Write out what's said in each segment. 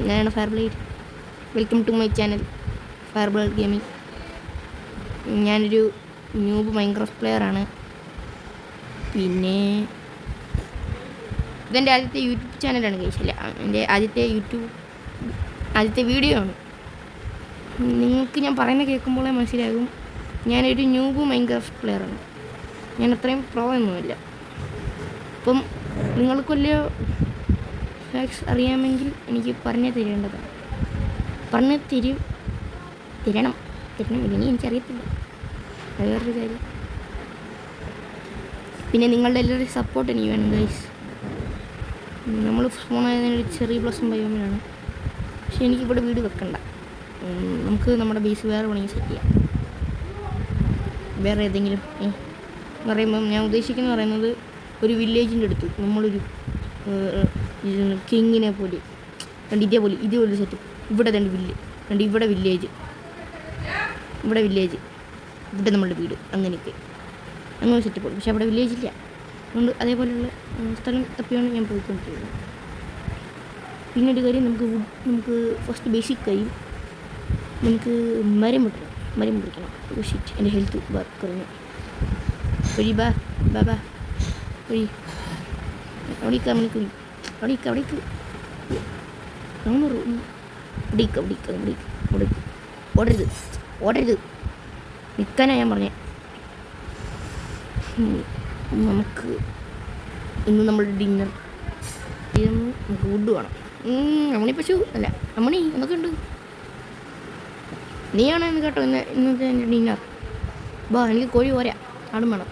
ഞാനാണ് Fireblade. Welcome to my channel Fireblade gaming. ഞാനൊരു noob Minecraft പ്ലെയറാണ്. പിന്നെ ഇതെൻ്റെ ആദ്യത്തെ യൂട്യൂബ് ചാനലാണ് കഴിച്ചില്ല, എൻ്റെ ആദ്യത്തെ വീഡിയോ ആണ്. നിങ്ങൾക്ക് ഞാൻ പറയുന്നത് കേൾക്കുമ്പോഴേ മനസ്സിലാകും ഞാനൊരു ന്യൂബ് മൈൻക്രാഫ്റ്റ് പ്ലെയറാണ്. ഞാൻ അത്രയും പ്രോ ഒന്നുമില്ല. അപ്പം നിങ്ങൾക്ക് വലിയ ഫാക്ട്സ് അറിയാമെങ്കിൽ എനിക്ക് പറഞ്ഞു തരേണ്ടതാണ്. പറഞ്ഞു തരണം ഇല്ലെങ്കിൽ എനിക്കറിയത്തില്ല. അത് വേറൊരു കാര്യം. പിന്നെ നിങ്ങളുടെ എല്ലാവരുടെയും സപ്പോർട്ട് എനിക്ക് വേണം ഗൈസ്. നമ്മൾ ഫോണായതിനൊരു ചെറിയ പ്ലസും ബയോമിലാണ്. പക്ഷെ എനിക്കിവിടെ വീട് വെക്കണ്ട. നമുക്ക് നമ്മുടെ ബേസ് വേറെ വേണമെങ്കിൽ സെറ്റ് ചെയ്യാം. വേറെ ഏതെങ്കിലും പറയുമ്പം ഞാൻ ഉദ്ദേശിക്കുന്നത് പറയുന്നത് ഒരു വില്ലേജിൻ്റെ അടുത്ത് നമ്മളൊരു കിങ്ങിനെ പോലെ ഇതേപോലെ സെറ്റ്. ഇവിടെ ഇവിടെ വില്ലേജ്, ഇവിടെ നമ്മളുടെ വീട്, അങ്ങനെ സെറ്റപ്പ്. പക്ഷെ അവിടെ വില്ലേജ് ഇല്ല. അതുകൊണ്ട് അതേപോലെയുള്ള സ്ഥലം തപ്പിയാണ് ഞാൻ പോയിക്കൊണ്ടിരിക്കുന്നത്. പിന്നെ ഒരു കാര്യം, നമുക്ക് ഫസ്റ്റ് ബേസിക് കഴിയും. നമുക്ക് മരം പിടിക്കണം. ഷീറ്റ്, എൻ്റെ ഹെൽത്ത് കുറഞ്ഞു. ഒരു ബാബാ ഒരു അവിടേക്ക് ഓടരുത് നിൽക്കാനാ ഞാൻ പറഞ്ഞേ. നമുക്ക് ഇന്ന് നമ്മുടെ ഡിന്നർ നമുക്ക് വുഡ് വേണം. അമ്മണി പശു അല്ല, അമ്മണി എന്തൊക്കെ ഉണ്ട്? നീയാണ് എന്ന് കേട്ടോ ഇന്നത്തെ എൻ്റെ ഡിന്നർ. എനിക്ക് കോഴി പോരാ, ആടും വേണം.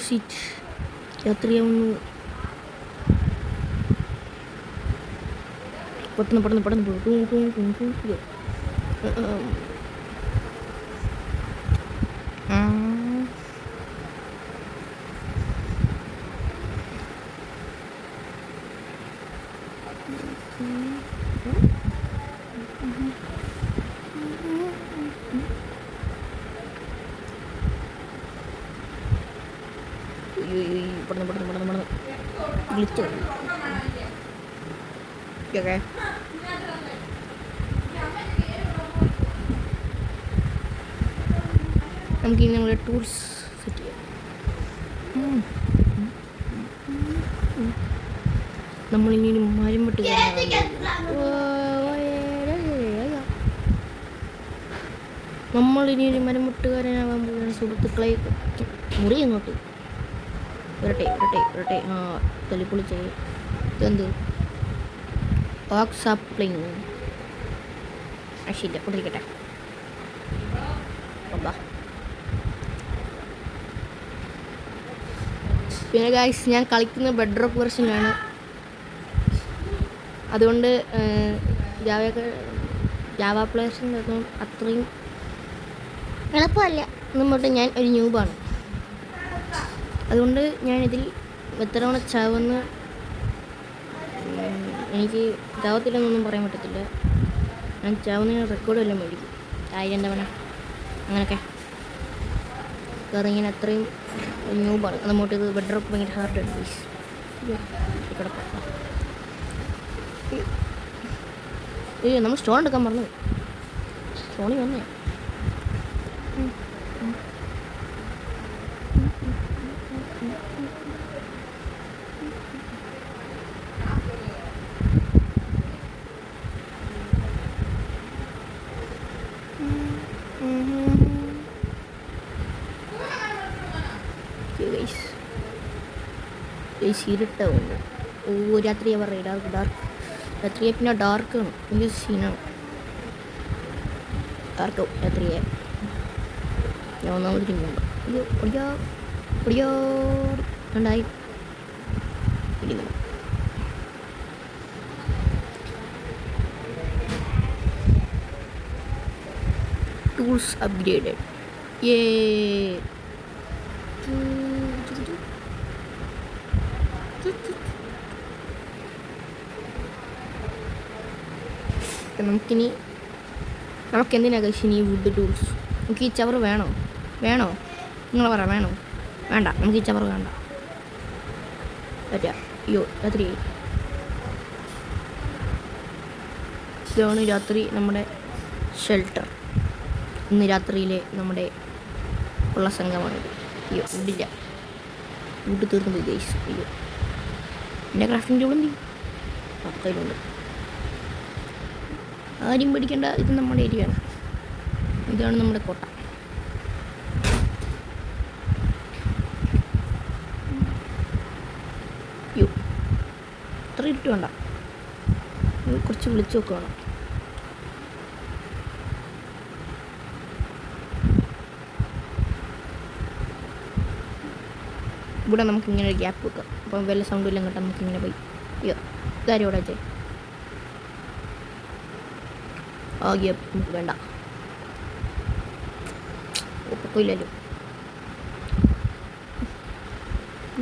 ഷീറ്റ്, രാത്രിയാവുന്നു. പെട്ടെന്ന് പോകും. പെട്ടെന്ന് വിളിച്ചു. ഓക്കെ, നമുക്കിനി നമ്മുടെ ടൂൾസ് സെറ്റ് ചെയ്യാം. നമ്മളിനി മരം വെട്ടുകാരനാവാൻ പോവുകയാണ് സുഹൃത്തുക്കളെ. മുറി അങ്ങോട്ട് ഇരട്ടെ തല്ലിപ്പൊളിച്ച്. ഇതെന്ത് ഓക്സാപ്ലിങ് ശരില്ല, കൊണ്ടിരിക്കട്ടെ. പിന്നെ ഗൈസ്, ഞാൻ കളിക്കുന്ന ബെഡ്റോക്ക് വെർഷനാണ്. അതുകൊണ്ട് ജാവ പ്ലേയേഴ്സിൻ്റെ ഒന്നും അത്രയും എളുപ്പമല്ല. എന്നുമ്പോട്ട് ഞാൻ ഒരു ന്യൂബാണ്. അതുകൊണ്ട് ഞാനിതിൽ എത്ര തവണ ചാവെന്ന് എനിക്ക് ചാവത്തില്ലെന്നൊന്നും പറയാൻ പറ്റത്തില്ല. ഞാൻ ചാവുന്നതിന് റെക്കോർഡ് വല്ലതും മേടിക്കും, 1000 തവണ അങ്ങനെയൊക്കെ. കാരണം ഇങ്ങനെ അത്രയും ന്യൂബാണ്. അതുകൊണ്ട് ഇത് ബെഡ്റോക്ക് ഭയങ്കര ഹാർഡാണ് പ്ലീസ്. നമ്മൾ സ്റ്റോൺ എടുക്കാൻ പറഞ്ഞു. സ്റ്റോണി വന്നേ. ഇരുട്ടാവുന്നു. രാത്രിയാ പറയുക, ഡാർക്ക് രാത്രിയെ. പിന്നെ ഡാർക്കാണ്, വലിയ സീനാണ്. ഡാർക്കാവും രാത്രിയെ. ഞാൻ ഒന്നാമത് തിന്നുണ്ട്. ഉണ്ടായി പിടിക്കണം. Tools upgraded. നമുക്കെന്തിനാ കഴിച്ചിനി വുഡ് ടൂൾസ്? നമുക്ക് ഈ ചവറ് വേണോ? നിങ്ങൾ പറ, വേണോ? വേണ്ട, നമുക്ക് ഈ ചവറ് വേണ്ട. പറ്റാ. അയ്യോ, രാത്രിയായി. ഇതാണ് രാത്രി നമ്മുടെ ഷെൽട്ടർ. ഇന്ന് രാത്രിയിലെ നമ്മുടെ ഉള്ള സംഘമാണിത്. അയ്യോ ഇടില്ല, വീട്ട് തീർന്നു പോയി ഗൈസ്. അയ്യോ എൻ്റെ ക്രാഫ്റ്റിംഗ് ടേബിൾ എന്ത് പക്കയിലുണ്ട്. ആരും പേടിക്കേണ്ട, ഇത് നമ്മുടെ ഏരിയ ആണ്. ഇതാണ് നമ്മുടെ കോട്ട. അയ്യോ അത്ര ഇരുട്ട് വേണ്ട, കുറച്ച് വിളിച്ചു നോക്കുക വേണം. ഇവിടെ നമുക്കിങ്ങനെ ഒരു ഗ്യാപ്പ് വെക്കാം, അപ്പം വല്ല സൗണ്ടും എല്ലാം കേട്ടാൽ നമുക്കിങ്ങനെ പോയി. അയ്യോ ഇതാരും ഇവിടെ വെച്ചേ, ആ ഗ്യാപ്പ് നമുക്ക് വേണ്ട. ഒപ്പക്കില്ലല്ലോ,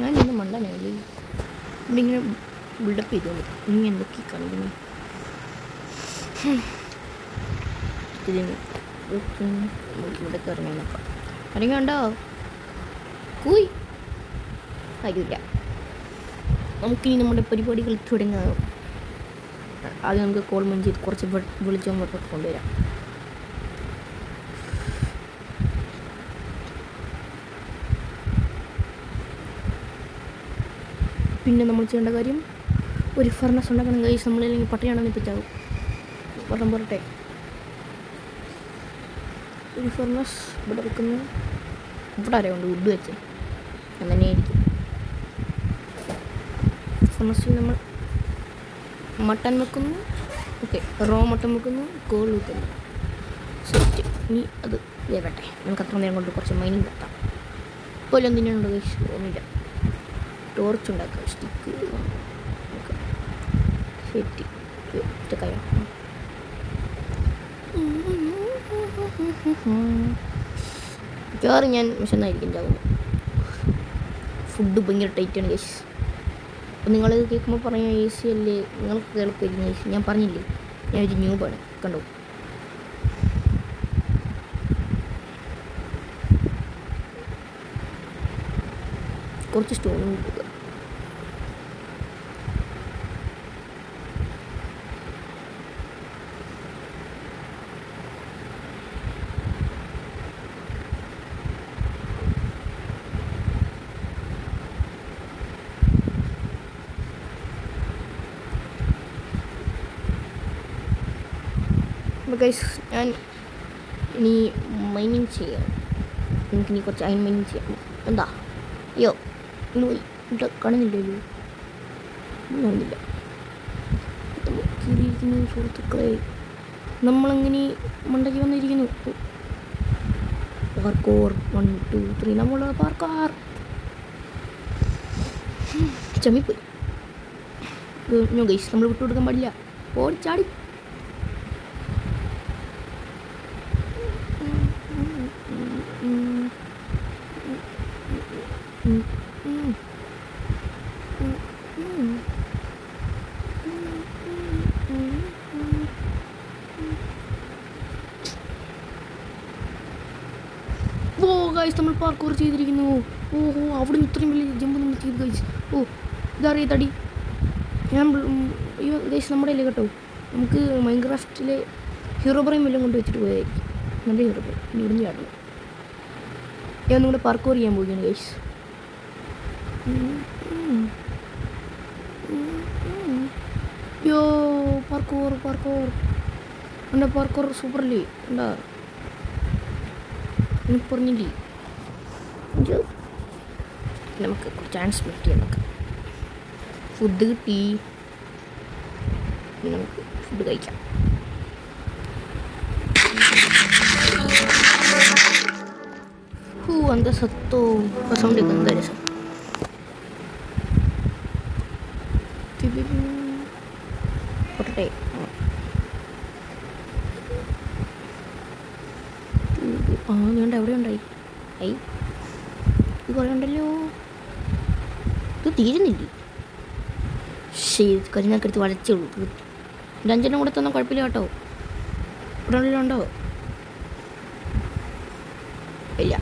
ഞാൻ ഇന്ന് മണ്ടനല്ലേ ഇവിടെ ഇങ്ങനെ ബിൽഡപ്പ് ചെയ്തോളൂ. ഇനി എന്തൊക്കെ കാണിക്കുന്നു ഇതിന് ഇവിടെ ഇറങ്ങി നോക്കാം. അല്ലെങ്കിൽ ഉണ്ടോ കൂയ് കാര്യമില്ല. നമുക്കിനി നമ്മുടെ പരിപാടികൾ തുടങ്ങാം. ആദ്യം നമുക്ക് കോൾ മഞ്ച് ചെയ്ത് കുറച്ച് വെളിച്ചം കൊണ്ടുവരാം. പിന്നെ നമ്മൾ ചെയ്യേണ്ട കാര്യം ഒരു ഫർണസ് ഉണ്ടാക്കണം ഗൈസ്. നമ്മളല്ലെങ്കിൽ പട്ടയാണെന്ന് ഇപ്പിച്ചാവും. പട്ടം പോരട്ടെ, ഒരു ഫർണസ് ഇവിടെ വെക്കുന്നു. ഇവിടെ ആരെയുണ്ട് വുഡ് വെച്ച് അങ്ങനെയായിരിക്കും. ഫർണസിൽ നമ്മൾ മട്ടൺ വെക്കുന്നു. ഓക്കെ, റോ മട്ടൺ വെക്കുന്നു, കോൾ വെക്കുന്നു. സെറ്റ്. ഇനി അത് വേവട്ടെ. നമുക്ക് അത്ര നേരം കൊണ്ട് കുറച്ച് മൈനിങ് നടത്താം. ഇപ്പോൾ എന്തിനാണ് ഗൈസ് ഒന്നുമില്ല. ടോർച്ച് ഉണ്ടാക്കാം, സ്റ്റിക്ക് സെറ്റ് ഇഷ്ടക്കായോ. മിക്കവാറും ഞാൻ വിശന്നായിരിക്കും ചാവുന്നത്. ഫുഡ് ഭയങ്കര ടൈറ്റാണ് ഗൈസ്. അപ്പം നിങ്ങളിത് കേൾക്കുമ്പോൾ പറയാം ഈസി അല്ലേ, നിങ്ങൾക്ക് കേൾപ്പില്ല ഗൈസ്. ഞാൻ പറഞ്ഞില്ലേ ഞാൻ ഒരു ന്യൂബാണ്, കണ്ടോ. കുറച്ച് സ്റ്റോണും കിട്ടുക. ഗൈസ് ഞാൻ ഇനി മൈനിങ് ചെയ്യാം. എനിക്കിനി കുറച്ച് അയൺ മൈനിങ് ചെയ്യാം. എന്താ അയ്യോ ഇന്ന് പോയി ഇവിടെ കാണുന്നില്ലല്ലോ, കാണുന്നില്ല. കീറിയിരിക്കുന്നു സുഹൃത്തുക്കളെ, നമ്മളങ്ങനെ മണ്ടയ്ക്ക് വന്നിരിക്കുന്നു. പാർക്കോർ 1 2 3 നമ്മൾ പാർക്കാർ ചമ്മിപ്പോയി. ഗൈസ് നമ്മൾ വിട്ടുകൊടുക്കാൻ പാടില്ല. ഓടിച്ചാടി ഗൈസ് നമ്മൾ പാർക്കോർ ചെയ്തിരിക്കുന്നു. ഓഹോ അവിടെ നിന്ന് ഇത്രയും വലിയ ജമ്പ് നമ്മൾ ചെയ്ത് ഗൈസ്. ഓ ഇതറിയ തടി ഞാൻ അയ്യോ ഗൈസ് നമ്മുടെ അല്ലേ കേട്ടോ. നമുക്ക് മൈൻക്രാഫ്റ്റിലെ ഹീറോ ബ്രെയിൻ എല്ലാം കൊണ്ട് വെച്ചിട്ട് പോയായിരിക്കും. നല്ല ഹീറോ ബ്രെയിൻ ഇടിഞ്ഞ് ചാടണം. ഞാൻ നമ്മുടെ പാർക്കോർ ചെയ്യാൻ പോവുകയാണ് ഗൈസ്. യോ പാർക്കോർ പാർക്കോർ എൻ്റെ പാർക്കോർ സൂപ്പറല്ലേ എന്താ എനിക്ക് പറഞ്ഞില്ലേ. നമുക്ക് ചാൻസ് പറ്റിയ നമുക്ക് ഫുഡ് കിട്ടി, നമുക്ക് ഫുഡ് കഴിക്കാം. എന്താ സത്തോ സൗണ്ട് എന്താ രസം. പൊട്ടട്ടെ. ആ വേണ്ട എവിടെ ഉണ്ടായി. ഐ ഇത് കുറേ ഉണ്ടല്ലോ, ഇത് തീരുന്നില്ലേ. ശരി കരിഞ്ഞാക്കെടുത്ത് വരച്ചുള്ളൂ. ഒരു 5 കൂടെ തന്നാൽ കുഴപ്പമില്ല കേട്ടോ. ഇവിടെ ഉണ്ടോ ഇല്ല,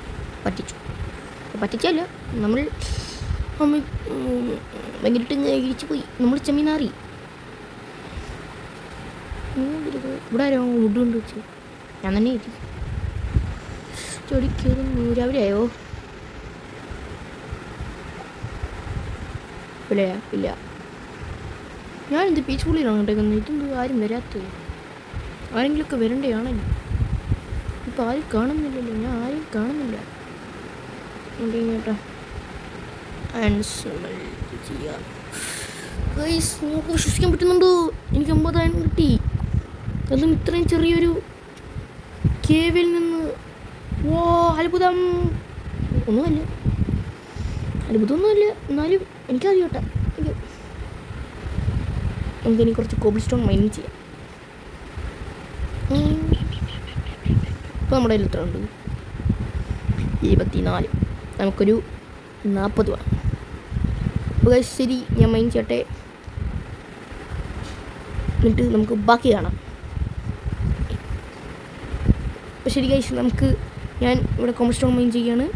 പറ്റിച്ചല്ല നമ്മൾ ഭയങ്കരമായിട്ട് ഇടിച്ചു പോയി. നമ്മൾ ചെമ്മീനാറി ഇവിടെ ആരോ വുഡ് കൊണ്ട് വെച്ച് ഞാൻ തന്നെ എത്തി ചൊടിക്കുന്നു. രാവിലെ ആയോ? ഇല്ലയാ ഇല്ല. ഞാനെന്ത് പീസ്ഫുള്ളിലാണ് കേട്ടേക്കുന്നത്. ഇതെന്ത് ആരും വരാത്തത്? ആരെങ്കിലുമൊക്കെ വരണ്ടയാണല്ലോ. ഇപ്പം ആരും കാണുന്നില്ലല്ലോ. ഞാൻ ആരും കാണുന്നില്ല. കേട്ടോ ചെയ്യാം. നമുക്ക് വിശ്വസിക്കാൻ പറ്റുന്നുണ്ടോ? എനിക്ക് 50,000 കിട്ടി. അതും ഇത്രയും ചെറിയൊരു കേവിൽ നിന്ന്. ഓ അത്ഭുതം. ഒന്നുമല്ല, അത്ഭുതമൊന്നുമല്ല, എന്നാലും എനിക്കറിയാം കേട്ടോ. നമുക്കിനി കുറച്ച് കോബിൾ സ്റ്റോൺ മൈനിങ് ചെയ്യാം. ഇപ്പോൾ നമ്മുടെ കയ്യിൽ എത്ര ഉണ്ട്? 24. നമുക്കൊരു 40 വേണം. അപ്പോൾ ശരി, ഞാൻ മൈൻ ചെയ്യട്ടെ, എന്നിട്ട് നമുക്ക് ബാക്കി കാണാം. അപ്പോൾ ശരി ഗൈസ്, ഞാൻ ഇവിടെ കോബിൾ സ്റ്റോൺ മൈൻ ചെയ്യുകയാണ്.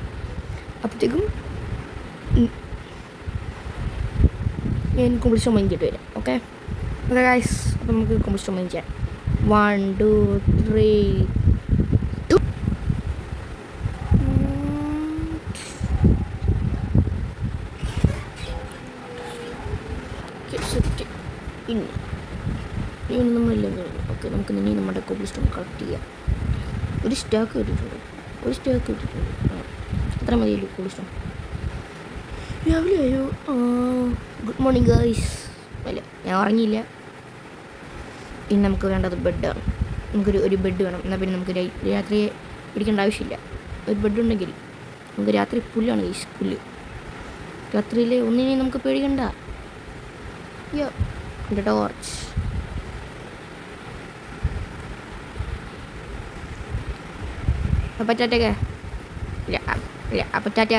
അപ്പോഴത്തേക്കും ഞാൻ കോബിൾ സ്റ്റോൺ മൈൻ ചെയ്തിട്ട് വരാം. ഓക്കെ ഗൈസ്, അപ്പോൾ നമുക്ക് കോബിൾ സ്റ്റോൺ മൈൻ ചെയ്യാം. 1 2 3 2. ഇനി നമ്മളെല്ലാം കഴിഞ്ഞു. ഓക്കെ, നമുക്ക് ഇനി നമ്മുടെ കോബിൾ സ്റ്റോൺ കളക്ട് ചെയ്യാം. ഒരു സ്റ്റാക്ക് കിട്ടിയിട്ടുണ്ട്. അത്ര മതിയല്ലോ കോബിൾ സ്റ്റോൺ. രാവിലെ ആയോ? Good morning guys. അല്ല, ഞാൻ ഉറങ്ങിയില്ല. ഇനി നമുക്ക് വേണ്ടത് ബെഡാണ്. ഒരു ബെഡ് വേണം. എന്നാൽ പിന്നെ നമുക്ക് രാത്രി പിടിക്കേണ്ട ആവശ്യമില്ല. ഒരു ബെഡ് ഉണ്ടെങ്കിൽ നമുക്ക് രാത്രി പുല്ലാണ് ഗൈസ്, പുല്ല്. രാത്രിയിൽ ഒന്നിനെയും നമുക്ക് പേടിക്കണ്ട. യോ എൻ്റെ ടോർച്ച്. അപ്പറ്റാറ്റൊക്കെ ഇല്ല ഇല്ല. അപ്പറ്റാറ്റ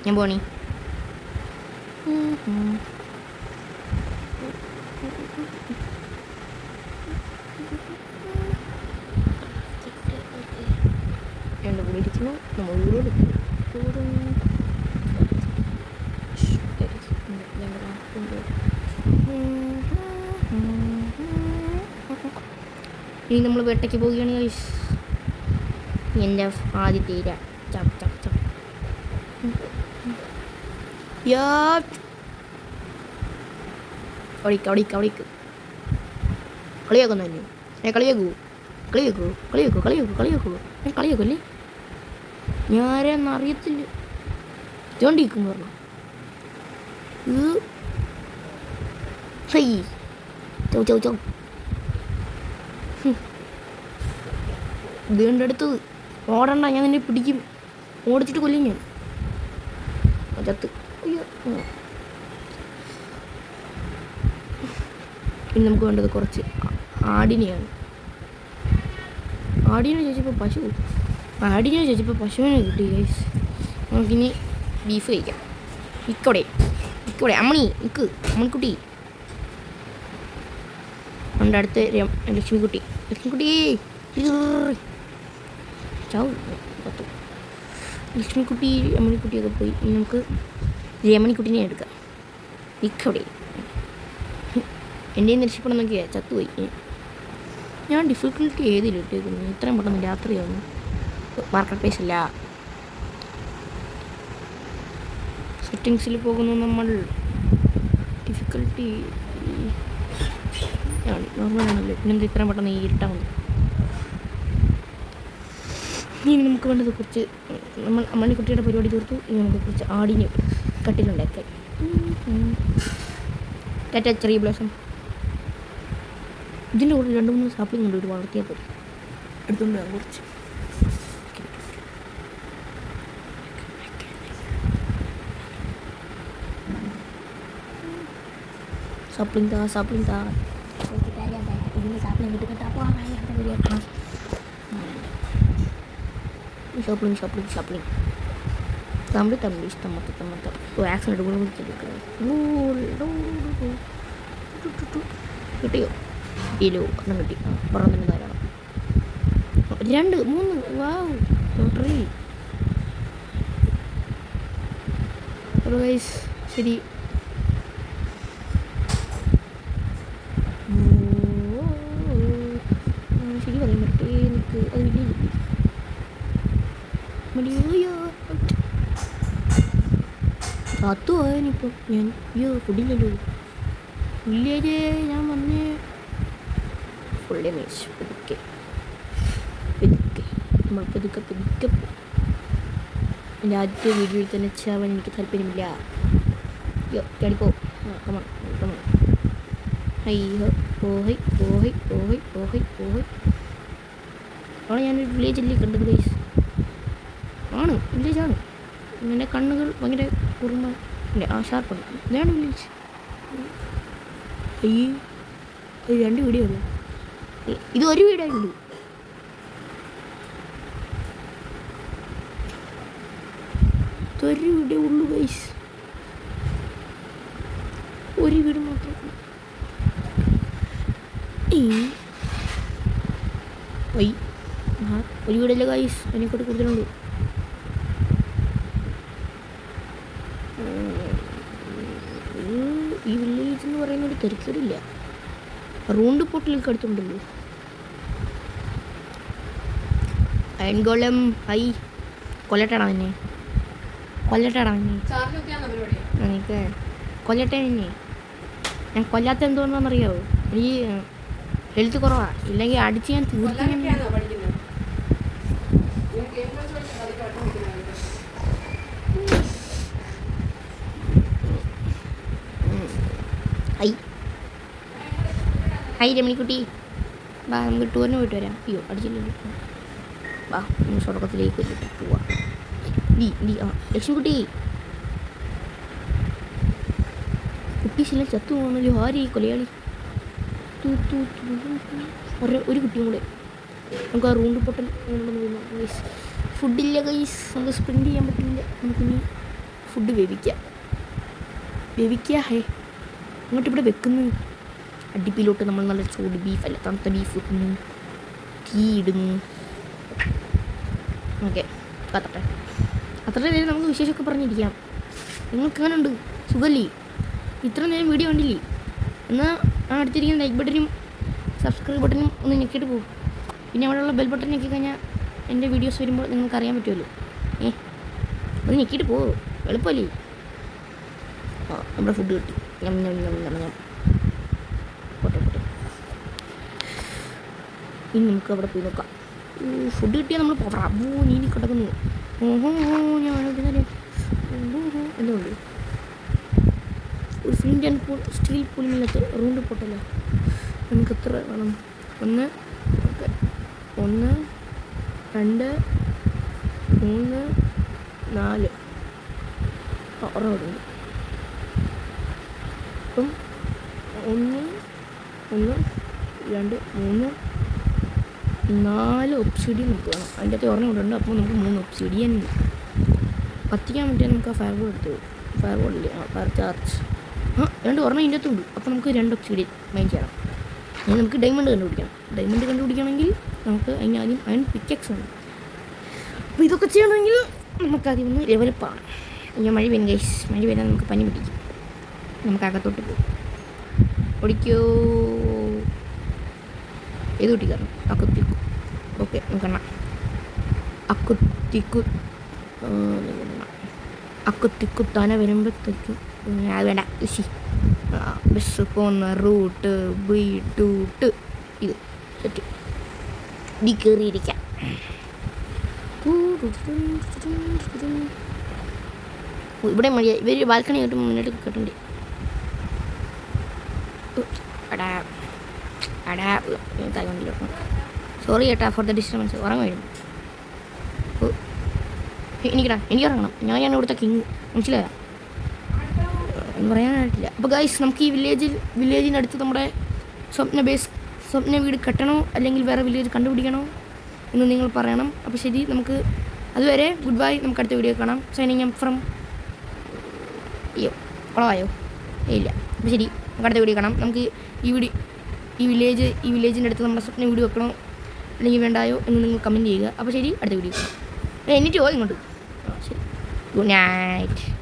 ഞാൻ പോണി. രണ്ട് കൂടി ഇരിക്കുന്നു. നമ്മൾ ഊരോട് ഇനി നമ്മൾ വേട്ടയ്ക്ക് പോവുകയാണ് ഗൈസ്. എൻ്റെ ആദ്യത്തെ ഇര. ചപ്പ് ചപ്പ് ചപ്പ്. കളിയാക്കുന്നല്ലേ? കളിയാക്കല്ലേ? ഞാരെന്ന് അറിയത്തില്ല. ചോണ്ടിരിക്കും പറഞ്ഞു. ഇത് അടുത്തത് ഓടണ്ട, ഞാൻ നിന്നെ പിടിക്കും. ഓടിച്ചിട്ട് കൊല്ലും ഞാൻ. ചത്ത്. അയ്യോ. ഇനി നമുക്ക് വേണ്ടത് കുറച്ച് ആടിനെയാണ്. ആടിനെ ചോദിച്ചപ്പോൾ പശുവിനെ കിട്ടി ഗൈസ്. നമുക്കിനി ബീഫ് കഴിക്കാം. ഇക്കോടെ അമ്മണി നിൽക്ക്. അമ്മണിക്കുട്ടി നമ്മുടെ അടുത്ത് ലക്ഷ്മിക്കുട്ടി പത്തു. ലക്ഷ്മിക്കുട്ടി അമ്മണിക്കുട്ടിയൊക്കെ പോയി. ഇനി നമുക്ക് രമണിക്കുട്ടിനെ എടുക്കാം. ഇക്കോടെ എൻ്റെ രക്ഷപ്പെടാൻ നോക്കിയാൽ ചത്തുപോയി. ഞാൻ ഡിഫിക്കൽട്ടി ഏതിൽ ഇട്ടേക്കുന്നു? ഇത്രയും പെട്ടെന്ന് രാത്രിയാവുന്നു. മാർക്കറ്റ് പ്ലേസ് അല്ല, സെറ്റിങ്സിൽ പോകുന്നു നമ്മൾ. ഡിഫിക്കൽട്ടി നോർമലാണല്ലോ. പിന്നെന്താ ഇത്രയും പെട്ടെന്ന് ഇരുട്ടാവുന്നു? ഇനി നമുക്ക് വേണ്ടത് കുറച്ച് നമ്മൾ അമ്മണിക്കുട്ടിയുടെ പരിപാടി തീർത്തു. ഇനി നമുക്ക് കുറച്ച് ആടിന് കട്ടിലുണ്ടാക്കാൻ. ടാറ്റ ചെറിയ ബ്ലോസം. ഇതിൻ്റെ കൂടെ 2-3 സാപ്ലിംഗ് ഉണ്ട്. ഒരു വളർത്തിയാൽ പോയി എടുത്തുകൊണ്ട് പോകാം കുറച്ച്. സാപ്ലിംഗ് താ ഇതിന് സാപ്ലിംഗ് കിട്ടുക. ഷോപ്പിംഗ് തമ്പി ആക്സിഡൻറ്റ് കിട്ടിയോ? കിട്ടിയല്ലോ. ഒന്നും കിട്ടി. പുറത്തുനിന്ന് ധാരാളം. 2 3 വാവ് ലോട്ടറി. ഗൈസ് ശരി. പറയാൻ പറ്റേ എനിക്ക് അത് വില്ലേജ് മടിയോ കാത്തു പോയാനിപ്പം ഞാൻ അയ്യോ ഫുഡില്ലല്ലോ വില്ലേജ് ഞാൻ വന്നേ ഫുൾ ഡാമേജ് പതുക്കെ നമ്മൾ പതുക്കെ എൻ്റെ ആദ്യത്തെ വീഡിയോയിൽ തന്നെ ചാവാൻ എനിക്ക് താല്പര്യമില്ല അയ്യോ ചാടിപ്പോ കമൺ അയ്യോ ഓഹൈ അവിടെ ഞാനൊരു വില്ലേജല്ലേ കണ്ടത് ഗൈസ് ആണ് വില്ലേജാണ് എൻ്റെ കണ്ണുകൾ ഭയങ്കര കുറുമ ഷാർപ്പാണ് ഇതാണ് വില്ലേജ് അയ്യേ ഇത് 2 വീഡിയോ അല്ലേ ഇത് ഒരു വീഡിയോ ഉള്ളൂ ഒരു വീഡിയോ ഉള്ളൂ ഗൈസ് ഒരു വീഡിയോ മാത്രം ഒരു വീടല്ലേ ഗൈസ് അതിനെക്കൂട്ട് കൂടുതലുണ്ട് ഈ വില്ലേജ് എന്ന് പറയുന്ന ഒരു തിരക്കേടില്ല റൂണ്ട് പോട്ടിലേക്ക് അടുത്തുണ്ടല്ലോ അയൻകോളം കൊല്ലട്ടാടാ എന്നെ എനിക്ക് കൊല്ലട്ടെ എന്നെ ഞാൻ കൊല്ലാത്ത എന്തുകൊണ്ടാണെന്നറിയാവോ എനിക്ക് ഹെൽത്ത് കുറവാണ് ഇല്ലെങ്കിൽ അടിച്ച് ഞാൻ തീർക്കാൻ ഹൈ രമണിക്കുട്ടി വാ നമുക്ക് ടൂറിന് പോയിട്ട് വരാം അയ്യോ അടിച്ചില്ലല്ലോ വാ നമ്മൾ സ്വർഗത്തിലേക്ക് വന്നിട്ട് പോവാം ലക്ഷ്മിക്കുട്ടി കുട്ടീസിലെ ചത്തു പോകുന്നല്ലോ ആര് ഈ കൊലയാളി ഒരു കുട്ടിയും കൂടെ നമുക്ക് ആ റൂണ്ട് പൊട്ടൽ ഗൈസ് ഫുഡില്ല ഗൈസ് നമുക്ക് സ്പ്രിൻ്റ് ചെയ്യാൻ പറ്റില്ല നമുക്കിനി ഫുഡ് വേവിക്കുക ഹേ അങ്ങോട്ട് ഇവിടെ വെക്കുന്നു അടുപ്പിലോട്ട് നമ്മൾ നല്ല ചൂട് ബീഫ് അല്ല തണുത്ത ബീഫ് വെക്കുന്നു തീ ഇടുന്നു ഓക്കെ കത്തട്ടെ അത്ര നേരം നമുക്ക് വിശേഷമൊക്കെ പറഞ്ഞിരിക്കാം നിങ്ങൾക്ക് അങ്ങനെ ഉണ്ട് സുഖല്ലേ ഇത്ര നേരം വീഡിയോ കണ്ടില്ലേ എന്നാൽ ആ അടുത്തിരിക്കുന്ന ലൈക്ക് ബട്ടനും സബ്സ്ക്രൈബ് ബട്ടനും ഒന്ന് ഞെക്കിയിട്ട് പോകും പിന്നെ അവിടെയുള്ള ബെൽ ബട്ടൺ ഞെക്കി കഴിഞ്ഞാൽ എൻ്റെ വീഡിയോസ് വരുമ്പോൾ നിങ്ങൾക്ക് അറിയാൻ പറ്റുമല്ലോ അത് ഞെക്കിയിട്ട് പോകും എളുപ്പമല്ലേ നമ്മുടെ ഫുഡ് കിട്ടി ഞാൻ പോട്ടെ ഇനി നമുക്ക് അവിടെ പോയി നോക്കാം ഫുഡ് കിട്ടിയാൽ നമ്മൾ പോകാം നീ കിടക്കുന്നു ഞാൻ എന്തുകൊണ്ട് ഒരു ഫ്ലിൻ്റ് ആൻഡ് സ്റ്റീൽ പുലിമില്ലാത്ത റൂണ്ട് പൊട്ടല്ലോ നമുക്ക് എത്ര വേണം 1 2 3 4 ഓർമ്മയുണ്ട് അപ്പം 1 2 3 4 ഒബ്സിഡിയൻ നമുക്ക് വേണം അതിൻ്റെ അകത്ത് ഓർമ്മ കൊണ്ടുണ്ട് അപ്പോൾ നമുക്ക് 3 ഒബ്സിഡിയൻ കത്തിക്കാൻ വേണ്ടിയാൽ നമുക്ക് ആ ഫയർ ബോൾ എടുത്തു ഫയർ ബോളില്ലേ ഫയർ ചാർജ് 2 ഓർമ്മ ഇതിൻ്റെ അകത്തുണ്ട് അപ്പോൾ നമുക്ക് 2 ഒബ്സിഡിയൻ മൈൻ ചെയ്യണം ഇനി നമുക്ക് ഡയമണ്ട് കണ്ടുപിടിക്കണമെങ്കിൽ നമുക്ക് അതിനാദ്യം അയൺ പിക്കക്സ് ആണ് അപ്പോൾ ഇതൊക്കെ ചെയ്യണമെങ്കിൽ നമുക്കാദ്യം ഒന്ന് ഡെവലപ്പാണ് ഞാൻ മഴ വരും ഗൈസ് മഴ വരാൻ നമുക്ക് പനി പിടിക്കും നമുക്ക് അകത്തോട്ട് പോകും ഓടിക്കോ ഏത് കുട്ടിക്കാരണം അക്കുത്തിക്കു ഓക്കെ നമുക്കെണ്ണ അക്കുത്തിക്കുത്താന വരുമ്പോഴത്തേക്കും അത് വേണ്ട ബസ് പോകുന്ന റൂട്ട് വീട്ടൂട്ട് ഇത് സെറ്റ് ഡി കയറിയിരിക്കാം ഇവിടെ മഴ ഇവർ ബാൽക്കണി ആയിട്ട് മുന്നോട്ട് കേട്ടുണ്ട് തായ്കൊണ്ടല്ലോ സോറി ചേട്ടാ ഫോർ ദ ഡിസ്റ്റർബൻസ് ഉറങ്ങാൻ വരുന്നു എനിക്ക് ഇറങ്ങണം ഞാൻ ഇവിടുത്തെ കിങ് മനസ്സിലായോ എന്ന് പറയാനായിട്ടില്ല അപ്പോൾ ഗൈസ് നമുക്ക് ഈ വില്ലേജിനടുത്ത് നമ്മുടെ സ്വപ്ന വീട് കെട്ടണോ അല്ലെങ്കിൽ വേറെ വില്ലേജ് കണ്ടുപിടിക്കണോ എന്ന് നിങ്ങൾ പറയണം അപ്പോൾ ശരി നമുക്ക് അതുവരെ ഗുഡ് ബൈ നമുക്ക് അടുത്ത വീഡിയോ കാണാം സൈനിങ് ഫ്രം അയ്യോ കുളമായോ ഇല്ല അപ്പോൾ ശരി നമുക്ക് അടുത്ത വീഡിയോ കാണാം നമുക്ക് ഈ വില്ലേജിൻ്റെ അടുത്ത് നമ്മുടെ സ്വപ്ന വീട് വെക്കണോ അല്ലെങ്കിൽ വേണ്ടായോ എന്ന് നിങ്ങൾ കമൻറ്റ് ചെയ്യുക അപ്പോൾ ശരി അടുത്ത വീഡിയോ കാണാം എന്നിട്ട് പോയി ഇങ്ങോട്ട് ശരി ഗുഡ് നൈറ്റ്